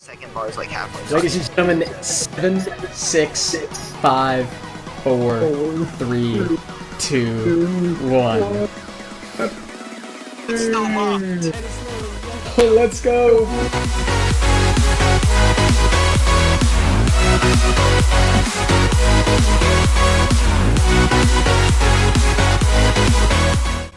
Second bar is like halfway. Ladies and gentlemen, 7, 6, 5, 4, 3, 2, 1. It's still locked. Let's go!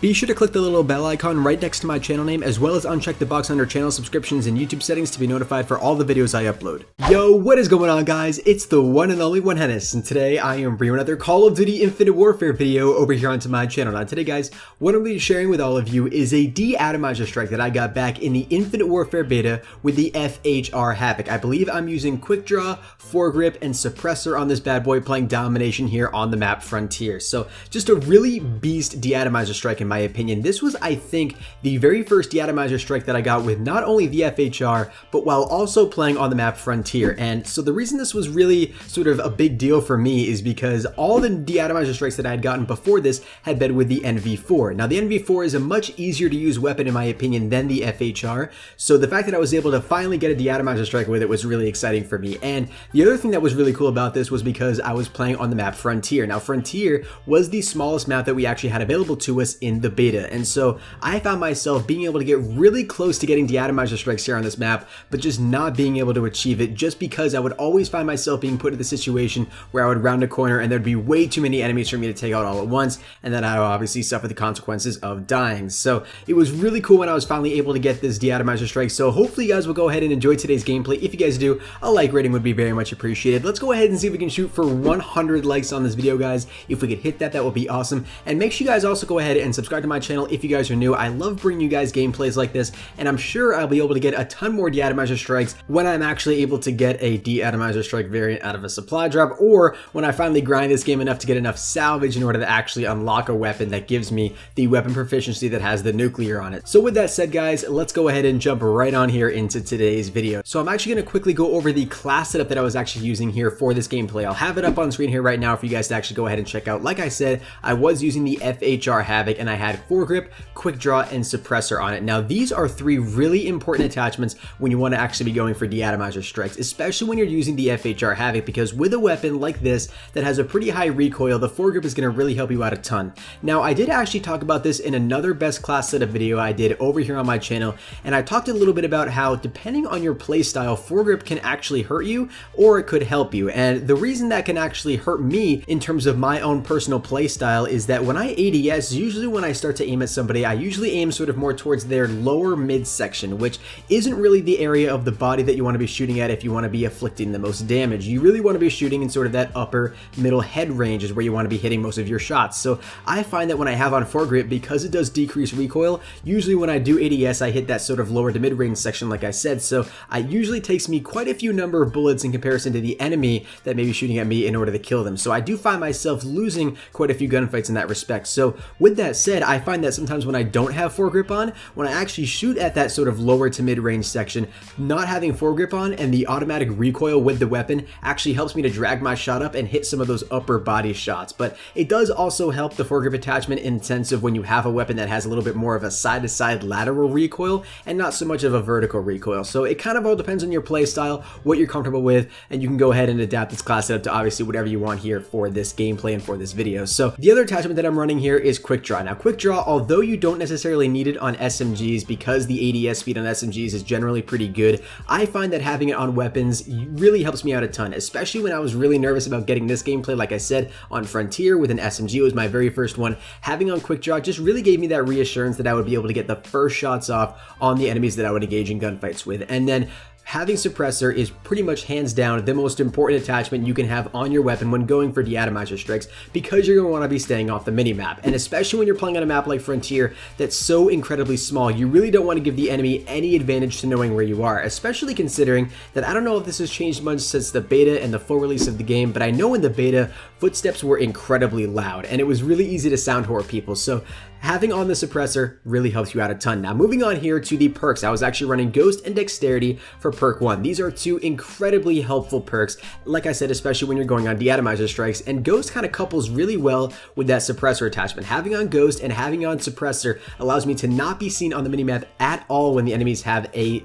Be sure to click the little bell icon right next to my channel name, as well as uncheck the box under channel subscriptions and YouTube settings to be notified for all the videos I upload. Yo, what is going on, guys? It's the one and only HENIS, and today I am bringing another Call of Duty Infinite Warfare video over here onto my channel. Now today, guys, what I'm going to be sharing with all of you is a DE-ATOMIZER strike that I got back in the Infinite Warfare beta with the FHR-HAVOC. I believe I'm using Quick Draw, Foregrip, and Suppressor on this bad boy, playing Domination here on the map Frontier. So just a really beast DE-ATOMIZER strike in my opinion. This was, I think, the very first DE-ATOMIZER strike that I got with not only the FHR, but while also playing on the map Frontier. And so the reason this was really sort of a big deal for me is because all the DE-ATOMIZER strikes that I had gotten before this had been with the NV4. Now the NV4 is a much easier to use weapon in my opinion than the FHR, so the fact that I was able to finally get a DE-ATOMIZER strike with it was really exciting for me. And the other thing that was really cool about this was because I was playing on the map Frontier. Now Frontier was the smallest map that we actually had available to us in the beta, and so I found myself being able to get really close to getting DE-ATOMIZER strikes here on this map, but just not being able to achieve it, just because I would always find myself being put in the situation where I would round a corner and there'd be way too many enemies for me to take out all at once, and then I would obviously suffer the consequences of dying. So it was really cool when I was finally able to get this DE-ATOMIZER strike. So hopefully you guys will go ahead and enjoy today's gameplay. If you guys do, a like rating would be very much appreciated. Let's go ahead and see if we can shoot for 100 likes on this video, guys. If we could hit that, that would be awesome. And make sure you guys also go ahead and subscribe to my channel if you guys are new. I love bringing you guys gameplays like this, and I'm sure I'll be able to get a ton more DE-ATOMIZER strikes when I'm actually able to get a DE-ATOMIZER strike variant out of a supply drop, or when I finally grind this game enough to get enough salvage in order to actually unlock a weapon that gives me the weapon proficiency that has the nuclear on it. So with that said, guys, let's go ahead and jump right on here into today's video. So I'm actually going to quickly go over the class setup that I was actually using here for this gameplay. I'll have it up on screen here right now for you guys to actually go ahead and check out. Like I said, I was using the FHR-HAVOC, and I had Foregrip, Quick Draw, and Suppressor on it. Now these are three really important attachments when you want to actually be going for DE-ATOMIZER strikes, especially when you're using the FHR-HAVOC, because with a weapon like this that has a pretty high recoil, the Foregrip is going to really help you out a ton. Now I did actually talk about this in another best class setup video I did over here on my channel, and I talked a little bit about how depending on your playstyle, Foregrip can actually hurt you or it could help you. And the reason that can actually hurt me in terms of my own personal playstyle is that when I ADS, usually when I start to aim at somebody, I usually aim sort of more towards their lower midsection, which isn't really the area of the body that you want to be shooting at if you want to be inflicting the most damage. You really want to be shooting in sort of that upper middle head range is where you want to be hitting most of your shots. So I find that when I have on Foregrip, because it does decrease recoil, usually when I do ADS, I hit that sort of lower to mid-range section like I said, so it usually takes me quite a few number of bullets in comparison to the enemy that may be shooting at me in order to kill them. So I do find myself losing quite a few gunfights in that respect. So with that said, I find that sometimes when I don't have Foregrip on, when I actually shoot at that sort of lower to mid-range section, not having Foregrip on and the automatic recoil with the weapon actually helps me to drag my shot up and hit some of those upper body shots. But it does also help the Foregrip attachment in the sense of when you have a weapon that has a little bit more of a side-to-side lateral recoil and not so much of a vertical recoil. So it kind of all depends on your play style, what you're comfortable with, and you can go ahead and adapt this class setup to obviously whatever you want here for this gameplay and for this video. So the other attachment that I'm running here is Quick Draw. Now Quick Draw, although you don't necessarily need it on SMGs because the ADS speed on SMGs is generally pretty good, I find that having it on weapons really helps me out a ton, especially when I was really nervous about getting this gameplay. Like I said, on Frontier with an SMG, it was my very first one. Having on Quick Draw just really gave me that reassurance that I would be able to get the first shots off on the enemies that I would engage in gunfights with. And then having Suppressor is pretty much hands down the most important attachment you can have on your weapon when going for DE-ATOMIZER strikes, because you're going to want to be staying off the minimap. And especially when you're playing on a map like Frontier that's so incredibly small, you really don't want to give the enemy any advantage to knowing where you are, especially considering that I don't know if this has changed much since the beta and the full release of the game, but I know in the beta, footsteps were incredibly loud and it was really easy to sound whore people. So having on the Suppressor really helps you out a ton. Now moving on here to the perks, I was actually running Ghost and Dexterity for perk 1. These are two incredibly helpful perks, like I said, especially when you're going on DE-ATOMIZER strikes, and Ghost kind of couples really well with that Suppressor attachment. Having on Ghost and having on Suppressor allows me to not be seen on the minimap at all when the enemies have a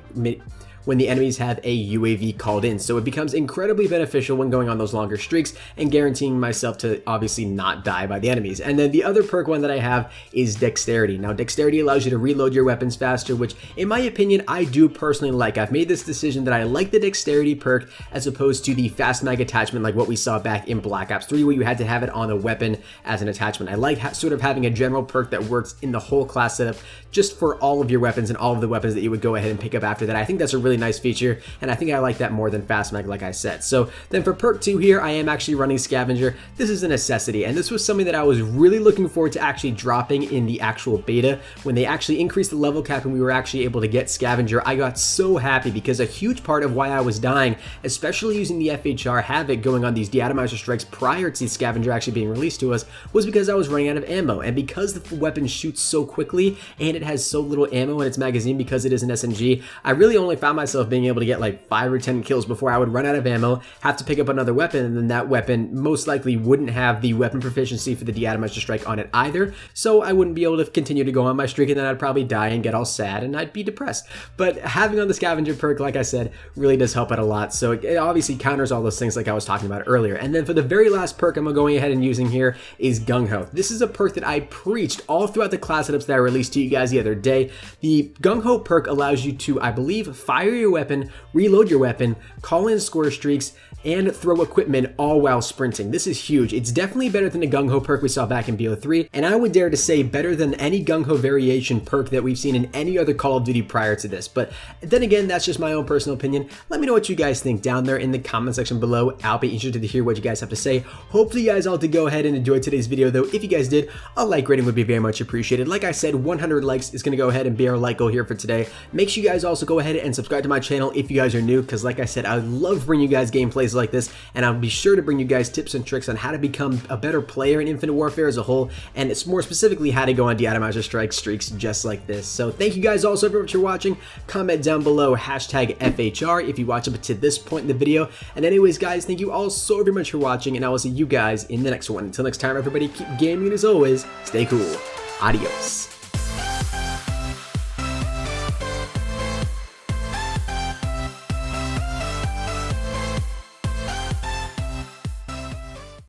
when the enemies have a UAV called in. So it becomes incredibly beneficial when going on those longer streaks and guaranteeing myself to obviously not die by the enemies. And then the other perk one that I have is Dexterity. Now Dexterity allows you to reload your weapons faster, which in my opinion I do personally like. I've made this decision that I like the Dexterity perk as opposed to the Fast Mag attachment like what we saw back in Black Ops 3 where you had to have it on a weapon as an attachment. I like sort of having a general perk that works in the whole class setup just for all of your weapons and all of the weapons that you would go ahead and pick up after that. I think that's a really nice feature, and I think I like that more than Fast Mag like I said. So then for perk 2 here, I am actually running Scavenger. This is a necessity, and this was something that I was really looking forward to actually dropping in the actual beta. When they actually increased the level cap and we were actually able to get Scavenger, I got so happy because a huge part of why I was dying, especially using the FHR-HAVOC going on these DE-ATOMIZER strikes prior to Scavenger actually being released to us, was because I was running out of ammo. And because the weapon shoots so quickly and it has so little ammo in its magazine because it is an SMG, I really only found myself being able to get like 5 or 10 kills before I would run out of ammo, have to pick up another weapon, and then that weapon most likely wouldn't have the weapon proficiency for the DE-ATOMIZER strike on it either, so I wouldn't be able to continue to go on my streak, and then I'd probably die and get all sad and I'd be depressed. But having on the Scavenger perk, like I said, really does help out a lot, so it obviously counters all those things like I was talking about earlier. And then for the very last perk I'm going ahead and using here is Gung Ho. This is a perk that I preached all throughout the class setups that I released to you guys the other day. The Gung Ho perk allows you to, I believe, fire your weapon, reload your weapon, call in score streaks, and throw equipment all while sprinting. This is huge. It's definitely better than the Gung Ho perk we saw back in BO3, and I would dare to say better than any Gung Ho variation perk that we've seen in any other Call of Duty prior to this. But then again, that's just my own personal opinion. Let me know what you guys think down there in the comment section below. I'll be interested to hear what you guys have to say. Hopefully you guys all did go ahead and enjoy today's video, though. If you guys did, a like rating would be very much appreciated. Like I said, 100 likes is going to go ahead and be our like goal here for today. Make sure you guys also go ahead and subscribe to my channel if you guys are new, because like I said, I love bringing you guys gameplays like this, and I'll be sure to bring you guys tips and tricks on how to become a better player in Infinite Warfare as a whole, and it's more specifically how to go on DE-ATOMIZER strike streaks just like this. So thank you guys all so very much for watching. Comment down below hashtag FHR if you watch up to this point in the video. And anyways guys, thank you all so very much for watching, and I will see you guys in the next one. Until next time everybody, keep gaming, and as always, stay cool. Adios.